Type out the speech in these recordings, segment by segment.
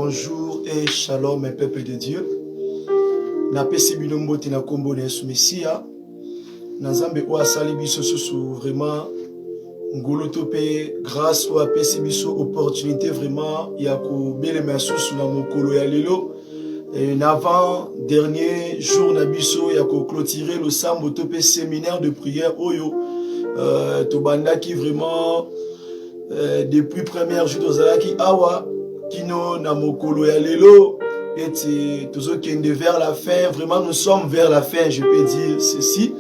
Bonjour et shalom, mes peuple de Dieu. Na pesi bilombo te na kombo na Yesu Mesia. Na Nzambe o asali biso susu vraiment ngolo to pe grâce o apesi biso opportunité vraiment ya ko belema susu na mokolo ya lelo. Na avant dernier jour na biso ya ko clôturer le sambo to pe séminaire de prière oyo to bandaki vraiment depuis premier jour tozalaki awa kino na mokolo ya lelo et tozokende vers la fin. Vraiment nous sommes vers la fin, je peux dire ceci.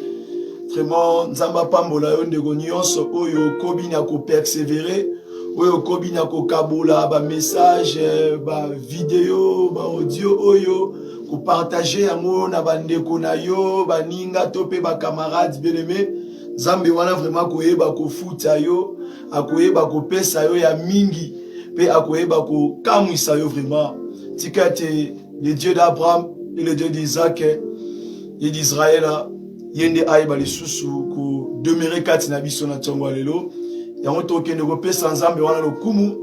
Vraiment nzamba pambola yo ndeko nyonso oyo kobi na ko persévérer, oyo kobi na ko kabola ba message, ba vidéo, ba audio oyo ko partager yango na bandeko na yo, ba ninga to pe ba camarades bien-aimés. Nzambe wana vraiment koyeba ko futa yo, akoyeba ko pesa yo ya mingi, pe akoyeba ko kamwisa yo vraiment. Tikate le Dieu d'Abraham et le Dieu d'Isaac et d'Israël yende ayeba lisusu ko demeurer kati na biso na tongo lelo. Yango tokende ko pesa Nzambe wana lokumu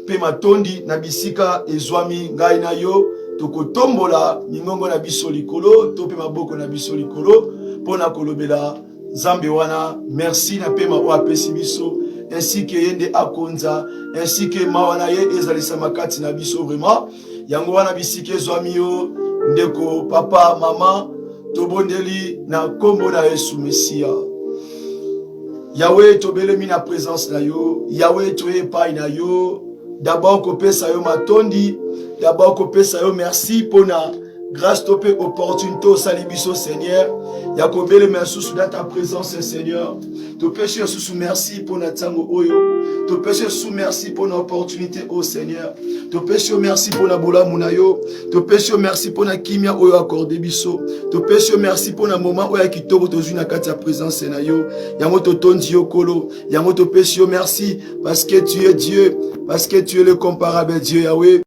pe matondi na bisika ezwami ngai na yo tokotombola mingongo na biso likolo to pe maboko na biso likolo pona kolobela Nzambe wana merci na pema o apesi biso ainsi que yende akonza ainsi que mawana ye ezalisa makati na biso vraiment. Yango wana bisika ezwami yo ndeko papa mama tobondeli na kombo na Yesu Mesia. Yahweh tobelemi na présence na yo, Yahweh toyepai na yo. D'abord kopesa yo matondi, d'abord kopesa yo merci pona grâce topé opportunité au salibiso Seigneur. Yakobele merci dans ta présence Seigneur. Te péché sous merci pour notre tango oyo. Te péché sous merci pour l'opportunité au Seigneur. Te péché merci pour la bola munayo. Te péché merci pour la kimia oyo accordé biso. Te péché merci pour le moment oyo kitoko tozuna kati ya présence na yo. Yango to tondi yo kolo. Yango te péché merci parce que tu es Dieu, parce que tu es le comparable Dieu Yahweh.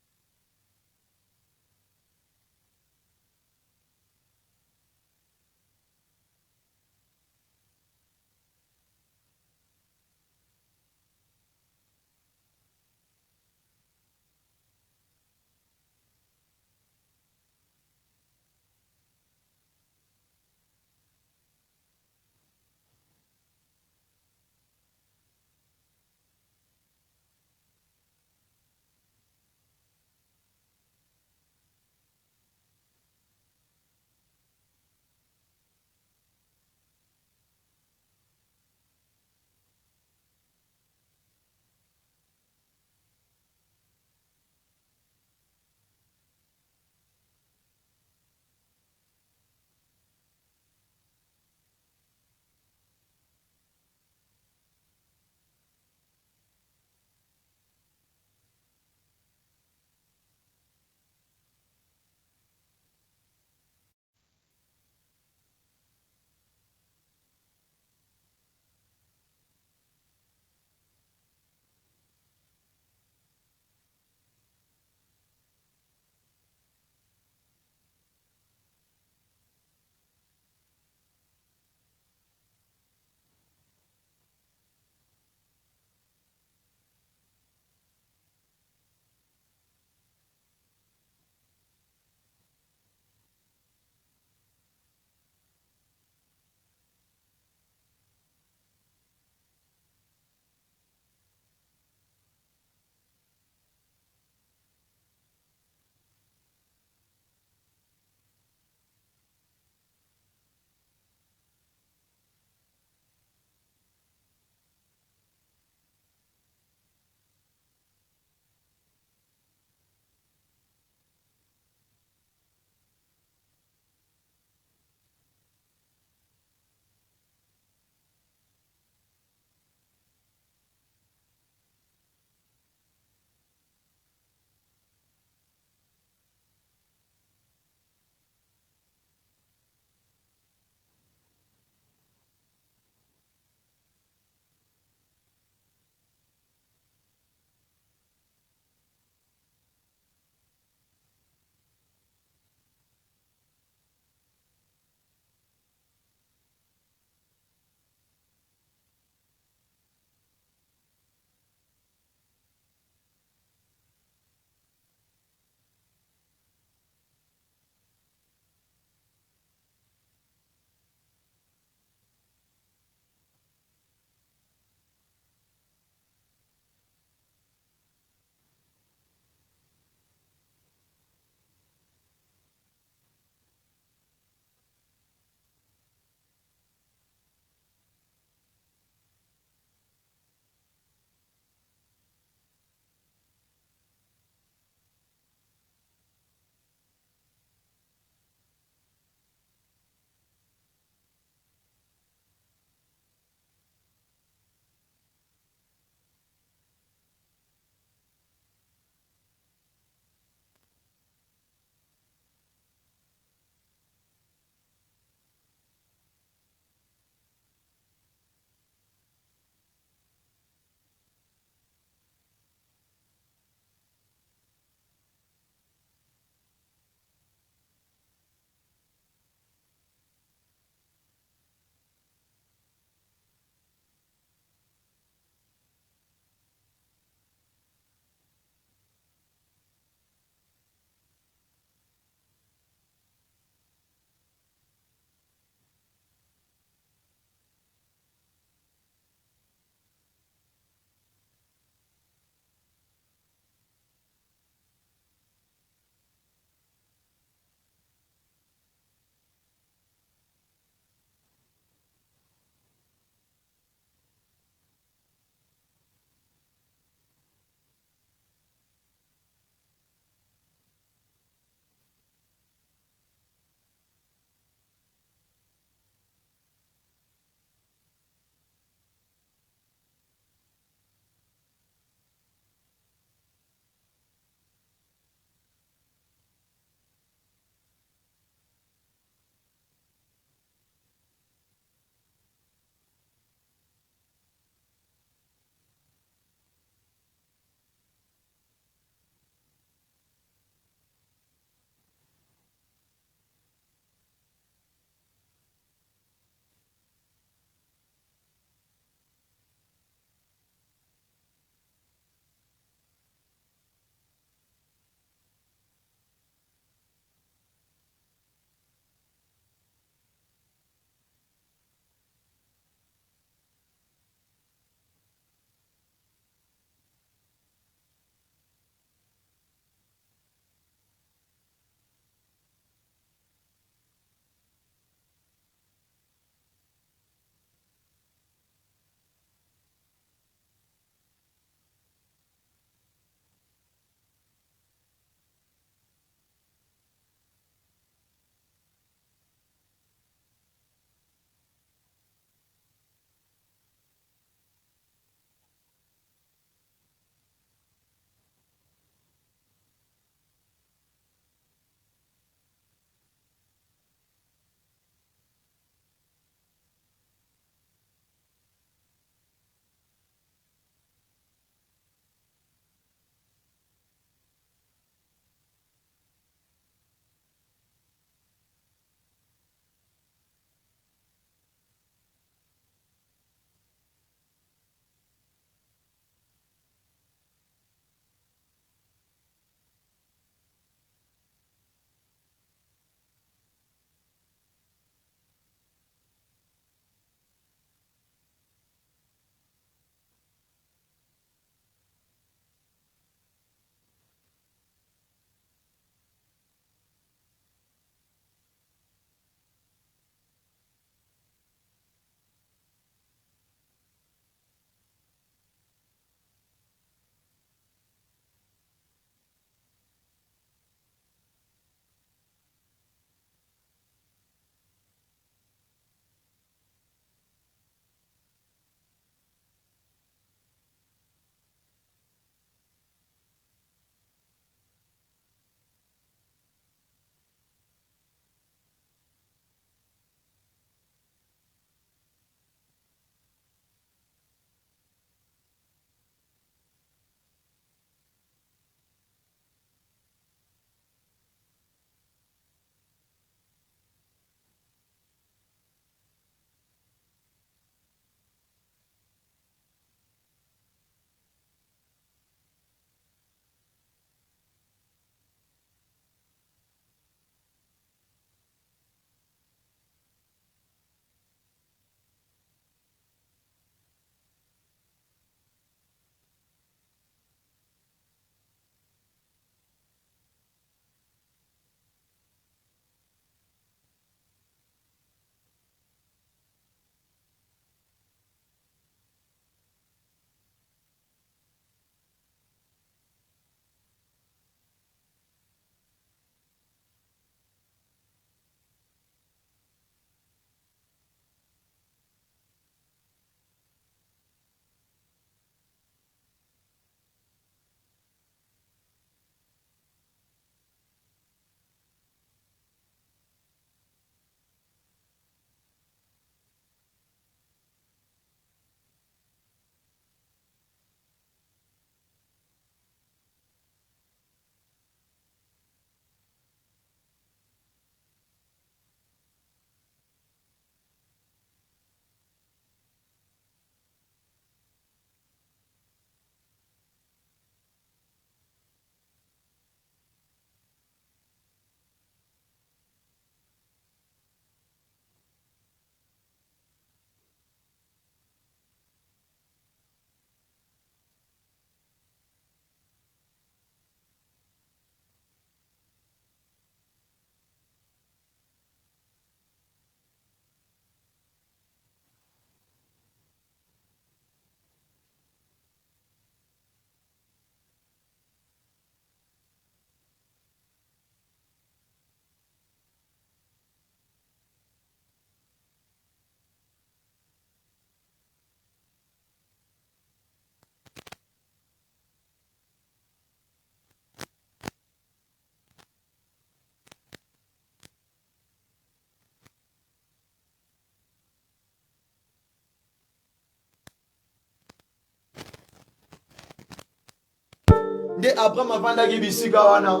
de Abraham avandaki bisika wana.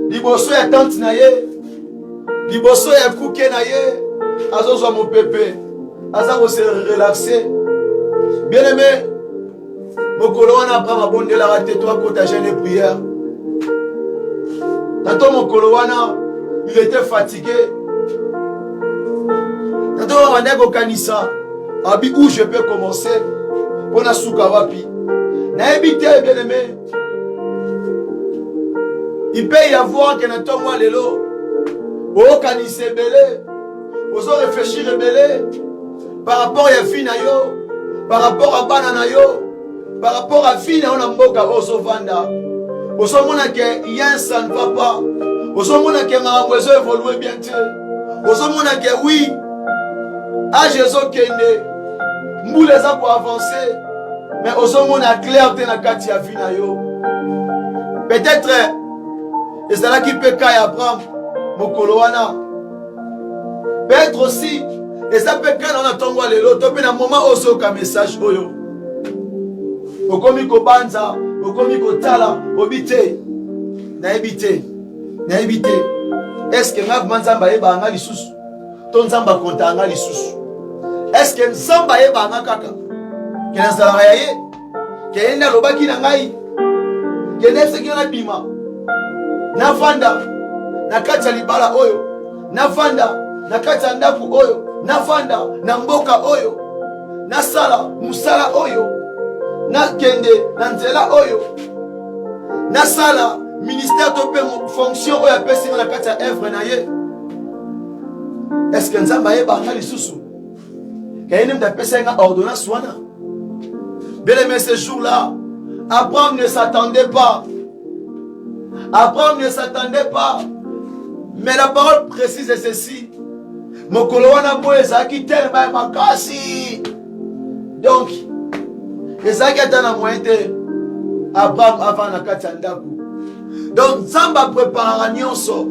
Liboso ya tante na ye, liboso ya kuke na ye, azozwa mon pepe, aza ko se relaxer. Bien aimé, mokolo wana Abraham abondela rate toi kota jeûne et prière. Tantôt mokolo wana, il était fatigué. Tantôt on a kokanisa, abi où je peux commencer pour na suka wapi. Na ebité bien aimé. Il peut y avoir que na tomwa lelo, o kanise belé, ozo réfléchir belé par rapport à vie na yo, par rapport à bana na yo, par rapport à vie na mboka ozo vanda. Ozo mona que rien ça ne va pas. Ozo mona que ma mozo évolue bien te. Ozo mona que oui, à Jésus kende, mbou les a pour avancer, mais ozo mona clair te na kati ya vie na yo. Peut-être et c'est là qui peut cailler Abraham, mokolo wana. Peut-être aussi, et ça peut cailler dans la tombe de l'autre, puis dans le moment où on a un message, okomi ko banza, okomi ko tala, obite, na ebite. Est-ce que ngak manzamba eba anga lisusu? Ton zamba konta anga lisusu. Est-ce que nzamba eba anga kaka? Kena zala yaye? Kena lobaki na ngai? Kena se kena bima? Nafanda na kati ya libala oyo, nafanda na kati ya ndaku oyo, nafanda na mboka oyo, nasala musala oyo, nakende na nzela oyo, nasala ministère to pe fonction oyo apesi na kati ya œuvre na ye. Est-ce que nzamba yeba nga lisusu? Kayene mtapesa nga ordonnance wana? Bien aimé, ce jour-là, Abraham ne s'attendait pas. Abraham ne s'attendait pas. Mais la parole précise ceci. Mokolo wana boye ezaki tellement makasi. Donc, ezaki atana moyen te Abraham avant na kati ya ndaku. Donc, Nzamba préparera nyonso.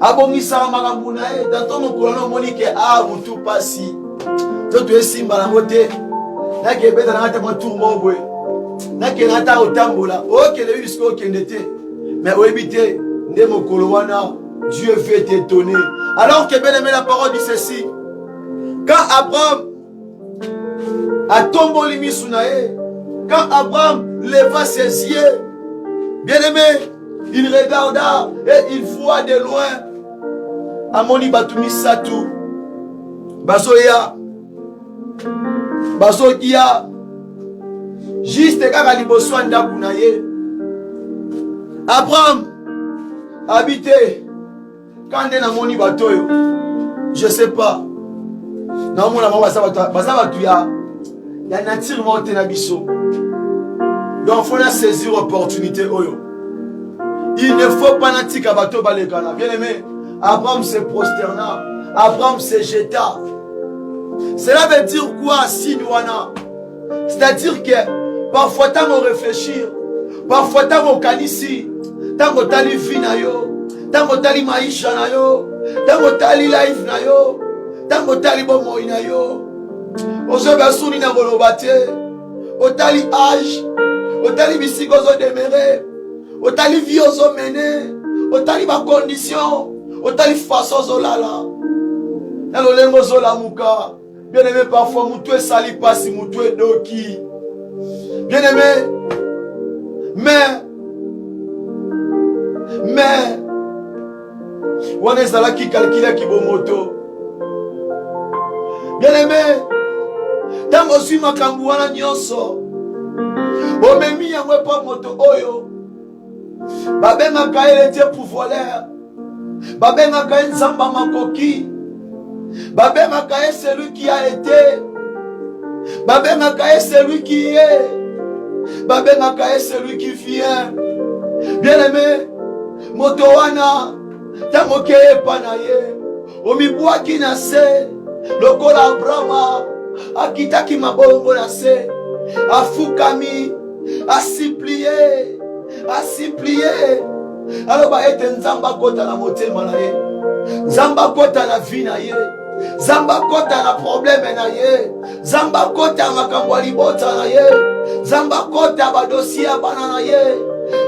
Abongisa makambo na ye. Tanto mokolo na omoni ke mutu pasi. Toto esimba na mote. Nake beta na ngata tour mobwe. Nake ngata otambola. Okele bisko okende te. Mais oebite nde mokolo wana Dieu veut t'étonner. Alors que bien aimé, la parole dit ceci. Quand Abraham a tombé l'imisunae, quand Abraham leva ses yeux, bien aimé, il regarda et il voit de loin Amoni Batumi Satou Basoya juste kaka liboso ndaku na ye. Abraham habité quand on a moni batoyo, je sais pas. Non mon amour basa ya nature monte na biso. Donc faut la saisir opportunité oyo. Il ne faut pas natika bato balekana. Bien aimé, Abraham se prosterna, Abraham se jeta. Cela veut dire quoi sinuana? C'est-à-dire que parfois tant on réfléchir, parfois tant on kanisi, tant on tali vie na yo, tant on tali maisha na yo, tant on tali life na yo, tant on tali bomo na yo. Ozo basuni na bolobate, otali âge, otali bisiko zo demere, otali vie ozo mene, otali ba condition, otali façon zo lala. Na lo lengo zo la muka. Bien aimé, parfois moutou est sali pasi, moutou est doki. Bien aimé, mais on est là qui calcule qui bon moto. Bien aimé, tant que je suis ma kambouana nyonso, o memi ya pas moto oyo. Babé ma kaele tie pour voler. Babé ma kaele nzamba makoki. Babé Makaé, c'est lui qui a été. Babé Makaé, c'est lui qui est. Babé Makaé, c'est lui qui vient. Bien aimé, Motowana, Tamoke Panaye, Omiboua qui nase, Lokola Brahma, Akita qui m'a bongo nase, Afukami, a supplié. Alors, bah, et Nzamba Kota la moté malaye. Zamba kota na vie na ye, Zamba kota na problème na ye, Zamba kota makambo libota na ye, Zamba kota ba dossier bana na ye.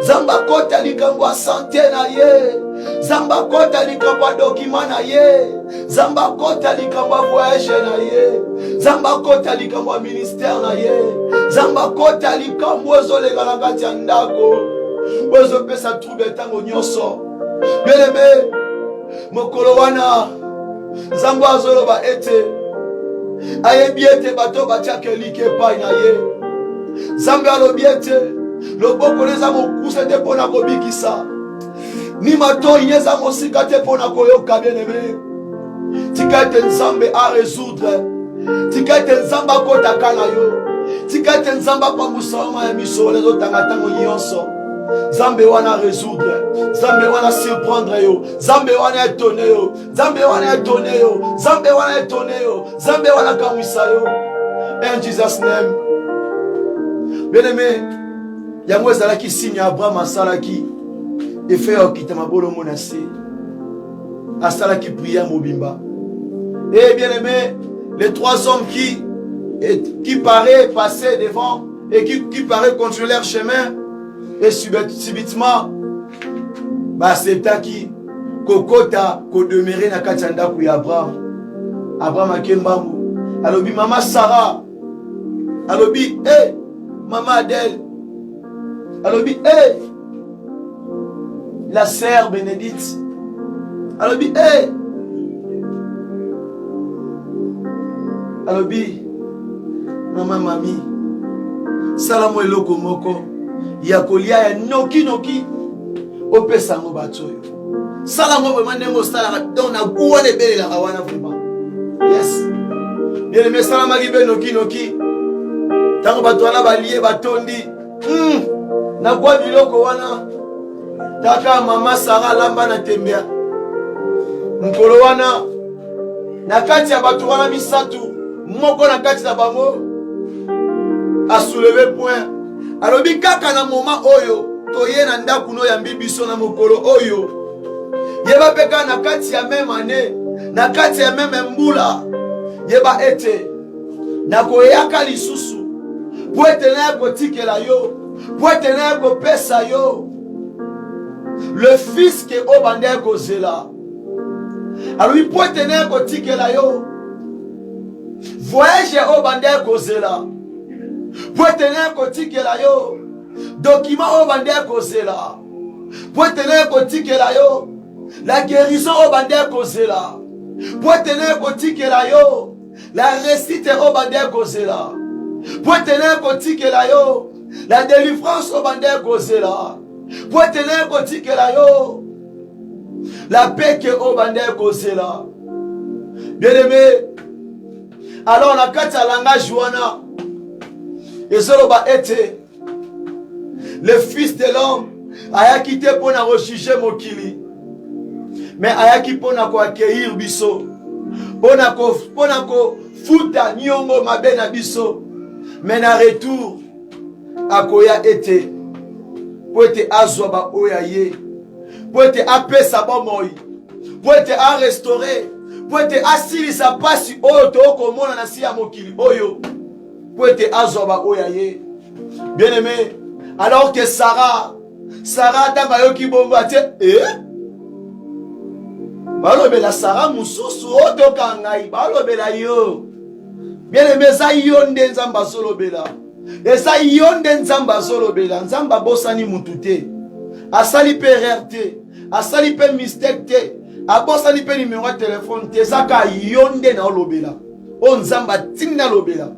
Zamba kota likambo santé na ye. Zamba kota likambo document na ye. Zamba kota likambo voyage na ye. Zamba kota likambo ministère na ye. Zamba kota likambo ezolega na kati ya ndako. Ozo pesa trouble tango nyonso. Bien-aimé, mokolo wana Zamba azoloba ete ayebi ete bato batiake like pai na ye. Nzambe alobi ete loboko neza mokuse te mpona kobikisa, ni matoi neza mosika te mpona koyoka. Bien-aimé, tika ete Nzambe a résoudre, tika ete Nzambe akotaka na yo, tika ete Nzambe apambusa ya misolo ezotanga ntango nyonso. Nzambe wana résoudre, Nzambe wana surprendre yo, Nzambe wana étonner yo, Nzambe wana étonner yo, Nzambe wana étonner yo, Nzambe wana kamwisa yo. In Jesus name. Bien-aimé, yango ezalaki signe ya Abraham asalaki efe ya okita mabolo mona se. Asalaki prière mobimba. Et bien-aimé, les trois hommes qui paraient passer devant et qui paraient continuer leur chemin, et subitement, c'est qui kokota ko demeurer na kati ya ndako ya Abraham. Abraham akembambu. Alobi mama Sarah. Alobi maman Adèle. Alobi la sœur Bénédicte. Alobi alobi maman mami. Salamu eloko moko. Yakolia ya noki noki opesa ngo batoyo. Salamu vraiment nengo sala donc na kuone bele la kawana vraiment. Yes. Bien aimé salama gibe noki noki. Tango bato wana balie batondi. Na kwa biloko wana. Taka mama Sarah lamba na tembea. Mkolo wana na kati ya bato wana misatu moko na kati na bango a soulever point. Alobi kaka na moma oyo toye na ndakuno ya mbibiso na mokolo oyo yeba peka na kati ya même année, na kati ya même mbula yeba ete na koyaka lisusu po ete na kotikela yo, po ete na kopesa yo le fils ke obande kozela. Alobi po ete na kotikela yo voyage obande kozela. Poetene kotikela yo document obande kozela. Poetene kotikela yo la guérison obande kozela. Poetene kotikela yo la réussite obande kozela. Poetene kotikela yo la délivrance obande kozela. Poetene kotikela yo la paix que obande kozela. Bien-aimé, alors na kati ya langage wana ezoloba ete le fils de l'homme ayaki te pona rejuger mokili, mais ayaki pona ko accueillir biso, pona ko futa nyongo mabe na biso, mais na retour akoya ete po ete azwa ba oya ye, po ete apesa bomoi, po ete a restaurer, po ete asilisa pasi oyo tokomona na si ya mokili oyo, po ete azoba oya ye. Bien-aimé, alors que Sarah tanga yoki bombo ate balobela Sarah mususu otoka ngai balobela yo. Bien-aimé, eza yo nde Nzambe azolobela, eza yo nde Nzambe azolobela. Nzambe abosani mutu te, asali pe erreur te, asali pe mistake te, abosani pe numéro ya téléphone te. Eza ka yo nde na olobela o Nzambe atinda lobela.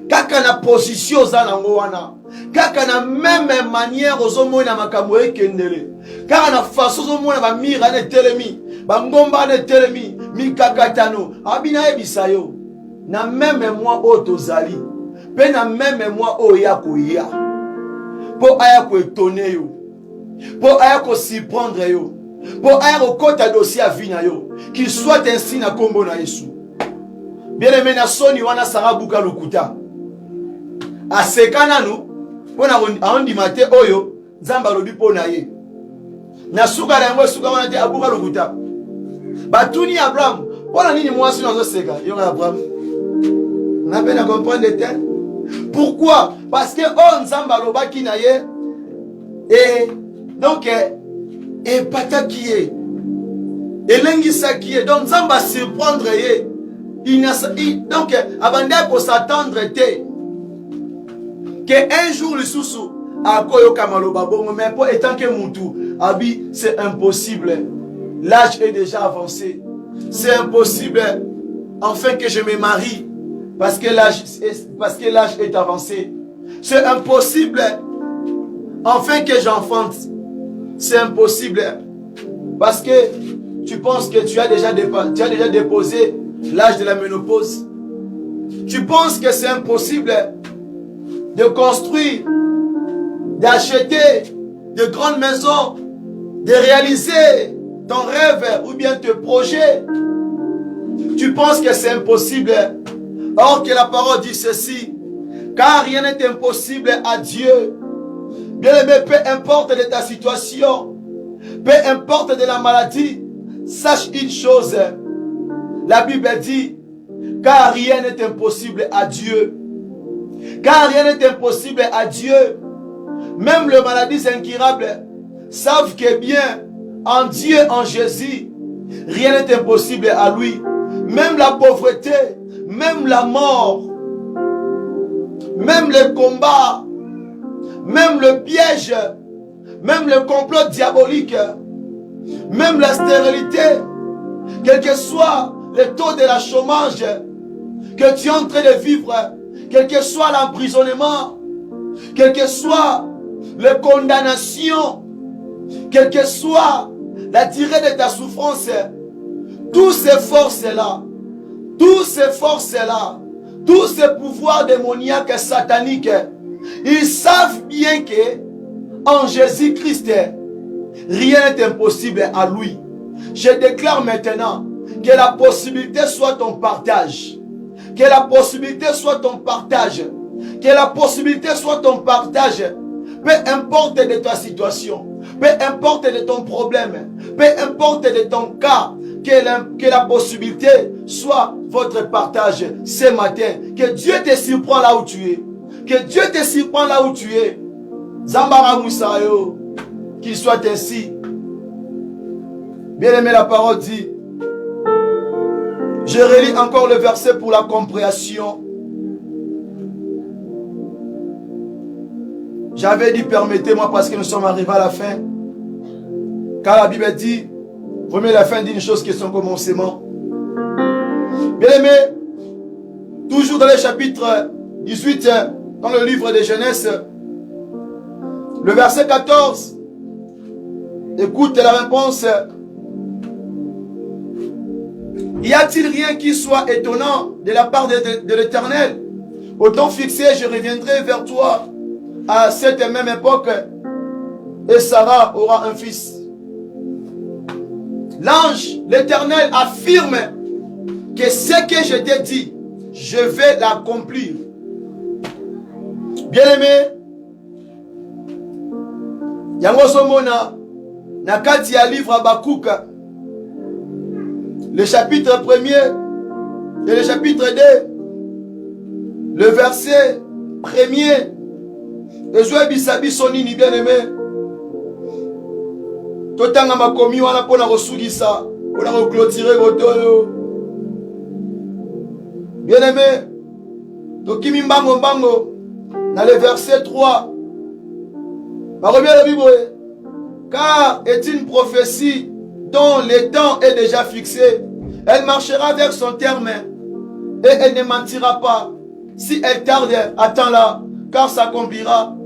Kaka na position za nango wana, kaka na même manière ozomona makambo ekendele, kaka na façon ozomona ba mira na telemi, ba ngomba na telemi, mikakatano abina ebisa yo na même moi otozali, pe na même moi oya koya po aya ko étonner yo, po aya ko surprendre yo, po aya ko kota dossier avina yo, qu'il soit ainsi na kombo na Yesu. Bien-aimé, na soni wana Sarah buka lokuta asekana nu pona aondi mate oyo Nzambe alobi pona ye na suka na yango suka wana te abuka lokuta batuni Abraham pona nini mwasi nazo seka yo Abraham na pena comprendre te Pourquoi? Parce que on Nzamba loba ki na ye et donc et pata qui est et lengisa qui est donc Nzamba surprendre ye donc abanda ko s'attendre te que un jour le sousou a koyo kamaloba bongo mais pour étant que Moutou abi c'est impossible, l'âge est déjà avancé, c'est impossible enfin que je me marie parce que l'âge est avancé, c'est impossible enfin que j'enfante, c'est impossible parce que tu penses que tu as déjà déposé l'âge de la ménopause, tu penses que c'est impossible de construire, d'acheter de grandes maisons, de réaliser ton rêve ou bien tes projets. Tu penses que c'est impossible. Or que la parole dit ceci, car rien n'est impossible à Dieu. Bien aimé, peu importe de ta situation, peu importe de la maladie, sache une chose. La Bible dit, car rien n'est impossible à Dieu. Car rien n'est impossible à Dieu. Même les maladies incurables savent que bien, en Dieu, en Jésus, rien n'est impossible à lui. Même la pauvreté, même la mort, même le combat, même le piège, même le complot diabolique, même la stérilité, quel que soit le taux de la chômage que tu es en train de vivre, quel que soit l'emprisonnement, quelle que soit la condamnation, quelle que soit la durée de ta souffrance, tous ces forces-là, tous ces pouvoirs démoniaques, sataniques, ils savent bien que en Jésus-Christ, rien n'est impossible à lui. Je déclare maintenant que la possibilité soit ton partage. Que la possibilité soit ton partage. Que la possibilité soit ton partage. Peu importe de ta situation, peu importe de ton problème, peu importe de ton cas, que la possibilité soit votre partage ce matin. Que Dieu te surprend là où tu es. Que Dieu te surprend là où tu es. Zambara Moussayo, qu'il soit ainsi. Bien aimé, la parole dit, je relis encore le verset pour la compréhension. J'avais dit, permettez-moi parce que nous sommes arrivés à la fin. Car la Bible dit, vaut mieux la fin d'une chose que son commencement. Bien aimé, toujours dans le chapitre 18, dans le livre de Genèse, le verset 14, écoute la réponse. Y a-t-il rien qui soit étonnant de la part de l'Éternel? Au temps fixé, je reviendrai vers toi à cette même époque et Sarah aura un fils. L'ange, l'Éternel affirme que ce que je t'ai dit, je vais l'accomplir. Bien-aimé, yango somona nakati ya livre Habakkuk, le chapitre 1er et le chapitre 2, le verset 1er. Et je bisabi sonini bien-aimé. Totanga makomi wana pona kosugisa, pona clôturer gotoyo. Bien-aimé, tokimi mbango mbango dans le verset 3. Car est une prophétie dont le temps est déjà fixé. Elle marchera vers son terme et elle ne mentira pas. Si elle tarde, attends-la, car s'accomplira.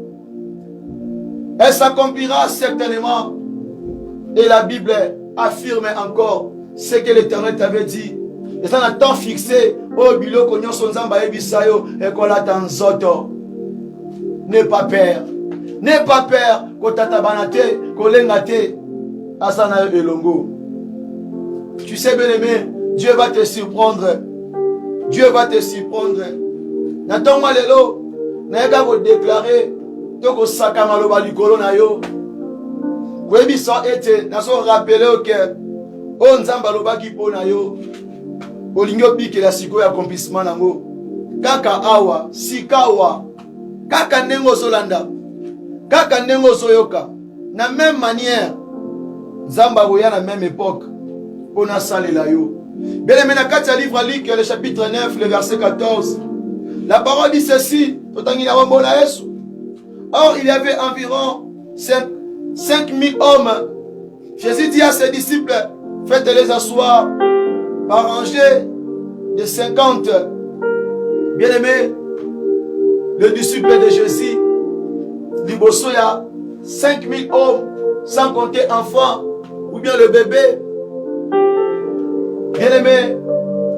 Elle s'accomplira certainement. Et la Bible affirme encore ce que l'Éternel t'avait dit. Et ça n'a temps fixé. Oh, bilo konyo sonzamba ebisayo et kolata nzoto. N'aie pas peur. N'aie pas peur. Kotata banate, kolengate, asana elongo. Tu sais, bien aimé, Dieu va te surprendre. Dieu va te surprendre. N'attends pas lelo. N'aie vous déclarer. Toko sakama loba likolo na yo. Webi so ete, na so rappeler que on nzamba loba ki pona yo. Olingo biki la siko ya accomplissement nango. kaka awa sikawa kaka ndenge ozolanda kaka ndenge ozoyoka na même manière Nzamba akoya na même époque pour na salela yo. Bien aimé, na kati ya livre Luc le chapitre 9 le verset 14, la parole dit ceci. Or il y avait environ 5000 hommes. Jésus dit à ses disciples, faites-les asseoir par rangée de 50. Bien aimé, le disciple de Jésus, Liboso, il y a 5000 hommes, sans compter enfants, ou bien le bébé. Bien aimé,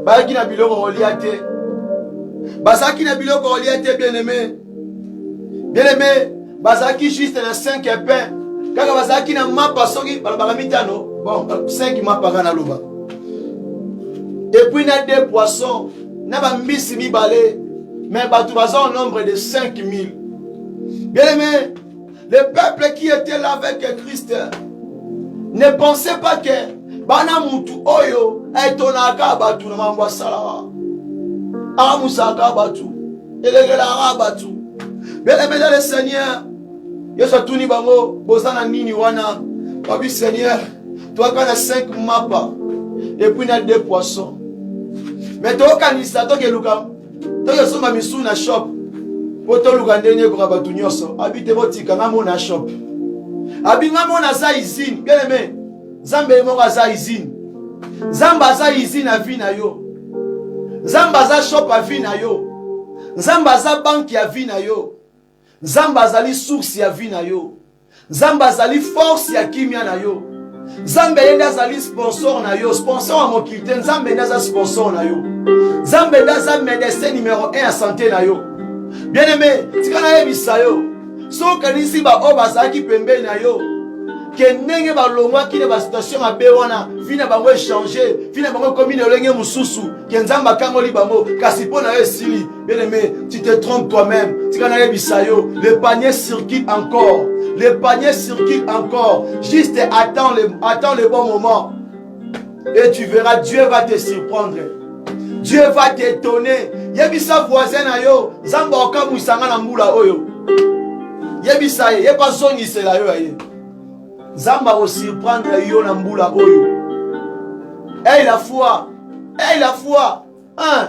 Baki na biloko oliate. Basaki na biloko oliate, bien aimé. Bien aimé, Basaki juste na 5 pains. Kaka Basaki na mapa soki, balamitano. Bon, 5 mapa kana loba. Et puis na 2 poissons, na ba mbisi mi balé. Mais batu baza au nombre de 5000. Bien aimé, le peuple qui était là avec Christ ne pensait pas que bana mutu oyo aitonaka batu na mambo sala amusaka batu elegela batu. Bien aimé dans le Seigneur, yeso tuni bango bozana nini wana babi Seigneur, toi kana 5 mapa et puis na 2 poissons. Mais to kanisa to keluka to yosoma misu na shop poto luka ndenye ko batu nyoso abite botika ngamo na shop abinga mona za izini. Bien aimé, Zamba emoka za izini. Zamba za izini a vi na yo. Zamba za shop a vi na yo. Zamba za banki a vi na yo. Zamba zali source ya vi na yo. Zamba zali force ya kimia na yo. Zamba yenda zali sponsor na yo. Sponsor a mokilite. Zamba yenda za sponsor na yo. Zamba yenda za médecin numéro 1 à santé na yo. Bien aimé, tika na yebisa yo. So kanisi ba oba zaki pembe na yo. Que nenge ba longwa ki ne ba situation a bewana vina bango échanger vina bango comme une lenge mususu que nzamba kango li bango kasi pona yo sili. Bien aimé, tu te trompes toi-même. Tika na yebisa yo, le panier circule encore. Le panier circule encore. Juste attends le bon moment. Et tu verras, Dieu va te surprendre. Dieu va t'étonner. Yebisa voisin na yo, zamba okamusanga na mbula oyo. Yebisa ye, yeba zongi se la yo aye. Zamba va surprendre yo na mbula oyo. Hey la foi. Hey la foi. Hein?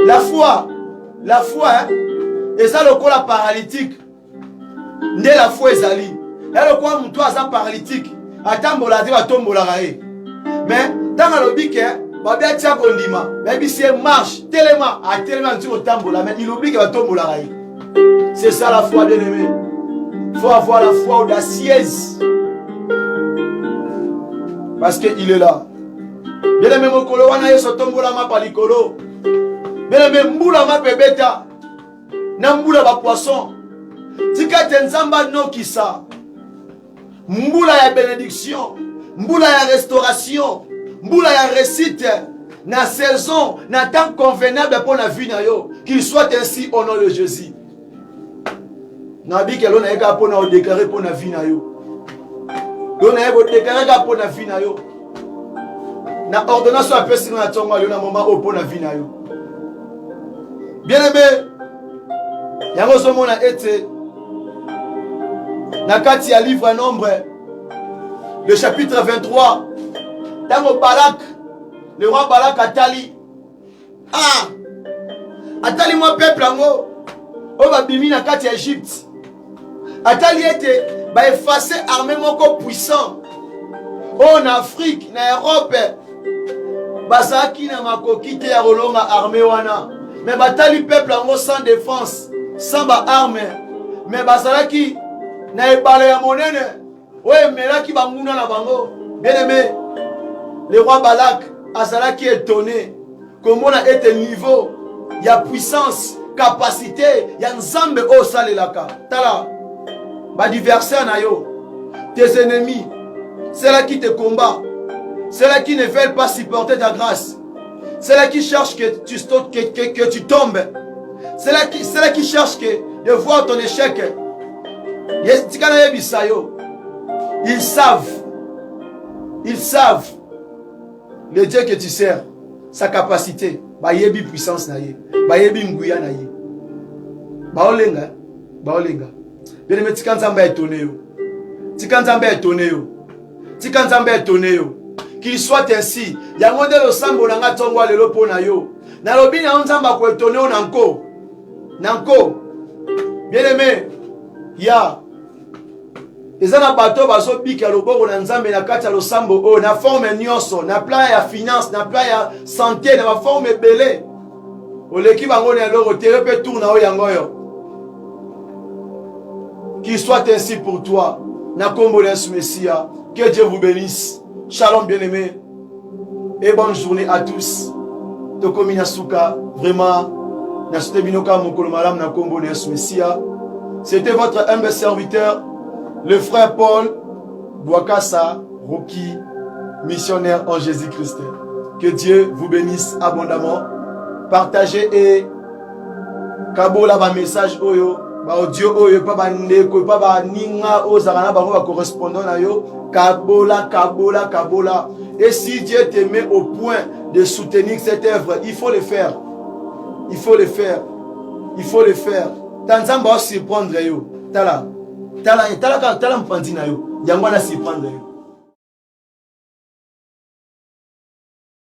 La foi, hein? Et ça le la paralytique. Nde la foi ezali. Et le quoi muto aza paralytique. Atambola te batombola rae. Mais dans le bike, babia tia kondima. Mais bi c'est marche, tellement nti tambola mais il oublie que batombola rae. C'est ça la foi, bien aimé. Il faut avoir la foi audacieuse. Parce qu'il est là. Bien aimé, mon kolo wana yeso tombola ma palikolo. Bien aimé, mboula ma pebeta. Na mboula ba poisson. Tika tenzamba no kisa. Mboula ya bénédiction. Mboula ya restauration. Mboula ya réussite. Na saison, na temps convenable pour la vie na yo. Qu'il soit ainsi au nom de Jésus. Nabi ke lona eka pona o déclarer pour la vie na yo. Lona eka déclarer pour la vie na yo. Na ordonnance a pesi na tonga yo na moment au pour la vie na yo. Bien aimé, yango somona ete na kati ya livre Nombre le chapitre 23 tango Balak, le roi Balak atali atali mo peuple ango o babimi na kati ya Égypte. Atali ete ba effacer armée moko puissant en Afrique na Europe basaki na makoki te ya rolonga armée wana. Mais batali peuple ango sans défense, sans ba arme. Mais basalaki na ebale ya monene. Ouais, mais là qui va mourir na bango. Bien aimé, le roi Balak azalaki étonné comment on a été niveau, il y a puissance, capacité, il y a nzambe o salelaka. Tala ba diversaire na yo, tes ennemis, c'est là qui te combat, c'est là qui ne veulent pas supporter ta grâce. C'est là qui cherche que tu tombes. C'est là qui cherche de voir ton échec. Ils savent le Dieu que tu sers. sa capacité, bayebi puissance na ye, bayebi nguya na ye. Baolenga, baolenga. Bien aimé, tika nzambe étonné yo. Tika nzambe étonné yo. Tika nzambe étonné yo. Qu'il soit ainsi. Yango nde losambo na nga tongo lelo pona yo. Na lobi na nzamba ko étonné yo nanko. Nanko. Bien aimé, ya. Eza na bato bazo bika loboko na nzambe na kati ya losambo o na forme nyonso, na plan ya finance, na plan ya santé, na forme belé. Oleki bango na loro tere pe tourna o yango yo. Qu'il soit ainsi pour toi. Na kombo Yesu Messia. Que Dieu vous bénisse. Shalom bien-aimés. Et bonne journée à tous. Tokomina Souka. Vraiment. Na soute binoka mokolo malam na kombo Yesu Messia. C'était votre humble serviteur, le frère Paul Bouakassa Rocky, missionnaire en Jésus-Christ. Que Dieu vous bénisse abondamment. Partagez et kabola ba message oyo. Ba audio oyo pa ba ndeko pa ba ninga ozakana bango ba correspondant na yo kabola kabola kabola. Et si Dieu te met au point de soutenir cette œuvre, il faut le faire. Il faut le faire. Il faut le faire. Tanzamba va surprendre yo. Tala mpandi na yo. Yango na surprendre yo.